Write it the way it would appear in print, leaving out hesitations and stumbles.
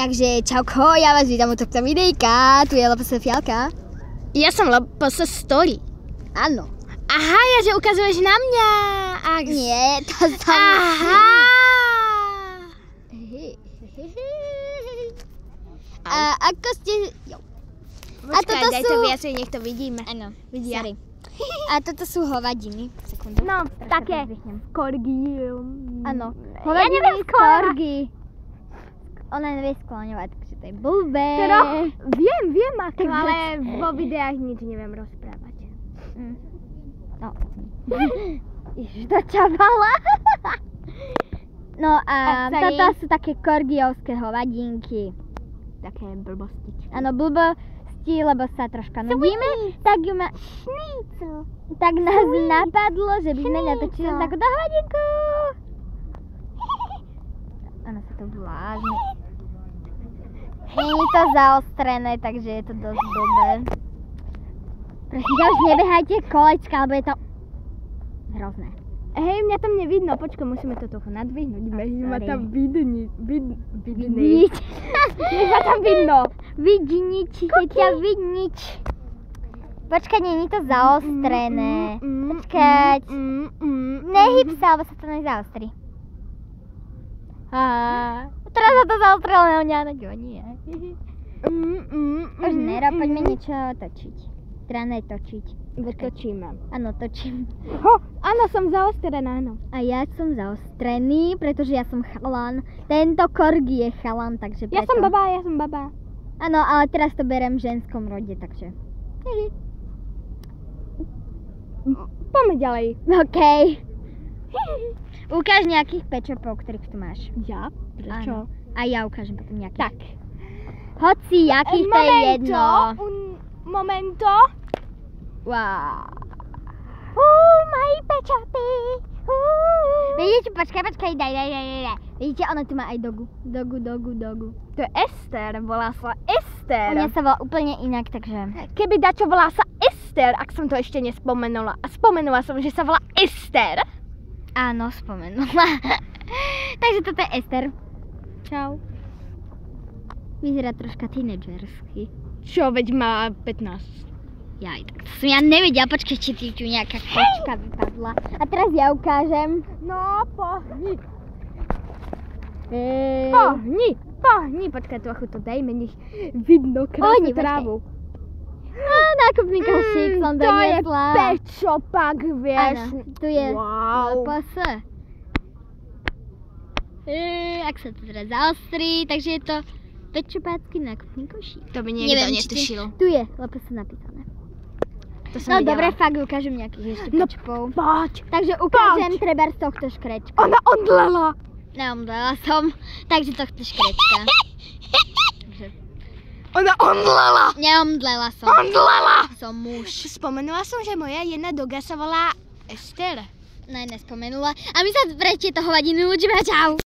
Takže čauko, ja vás vítam u tohto videjka. Tu je LPS Fialka. Ja som LPS Story. Áno. Aha, ja že ukazuješ na mňa. Nie, to som... Aha. A ako ste... Jo. Počkaj, daj to viacej, nech to vidíme. Áno, Vidia. sorry. A toto sú hovadiny. Sekundu. No, také korgy. Áno, Ja neviem korgy. Ona nevie skloňovať, takže to je blbé. Viem ako, ale vo videách nič neviem rozprávať. No. Ježiš, to čavala. No a toto sú také korgiovské hovadinky. Také blbostičky. Áno, blbosti, lebo sa troška nudíme. Tak ju ma... Šnícu. Tak nás napadlo, že by sme natočili takúto hovadinku. Áno, sa to vlážne. Nie je to zaostrené, takže je to dosť blbé. Prosím ťa, už nebehajte kolečka, lebo je to hrozné. Hej, mňa tam nevidno, počkaj, musíme to trochu nadvihnúť. Nech ma tam Vidniť. Nech ma tam vidno. Vidniť, je ťa vidniť. Počkaj, nie je to zaostrené. Počkať. Nehyb sa, lebo sa to nezaostrí. Teraz sa to zaostrelo na mňa, no nie. Už nerob, poďme niečo točiť. Teda netočiť. Točíme. Áno, točím. Áno, som zaostrená, áno. A ja som zaostrený, pretože ja som chalan. Tento korgi je chalan, takže preto. Ja som baba. Áno, ale teraz to berem v ženskom rode, takže. Poďme ďalej. Okej. Ukáž nejakých pečopov, ktorých tu máš. Ja? Prečo? Áno. A ja ukážem potom nejakých. Tak. Hoci, jakých to je jedno. Momento. Wow. Moji pečopy. Vidíte, počkaj, daj. Vidíte, ona tu má aj dogu. Dogu. To je Ester, volá sa Ester. Ona sa volá úplne inak, takže... Keby dačo volá sa Ester, ak som to ešte nespomenula. A spomenula som, že sa volá Ester. Áno, spomenula. Takže toto je Ester. Čau. Vyzerá troška tínedžersky. Čo, veď má 15. Jaj, tak to som ja nevedela. Počkaj, či ti tu nejaká kočka vypadla. A teraz ja ukážem. No, pohni. Hej. Pohni. Počkaj, trochu to dajme, nech vidno krásnu trávu. Nákupný košík som doniesla. To je pečopak, vieš. Áno, tu je LPS. Ak sa to teraz zaostrí, takže je to pečopácky nákupný košík. To by niekto netušil. Tu je LPS napísané. To som No videla. dobre, fakt ukážem nejakých ešte pečopov. Poď. Takže ukážem treba z tohto škrečka. Ona omdlela. Neomdlela som, takže tohto škrečka. Ona omdlela. Neomdlela som. Omdlela. Som muž. Spomenula som, že moja jedna doga sa volá Ester. Ne, nespomenula. A my sa pre tieto hovadiny učíme. Čau.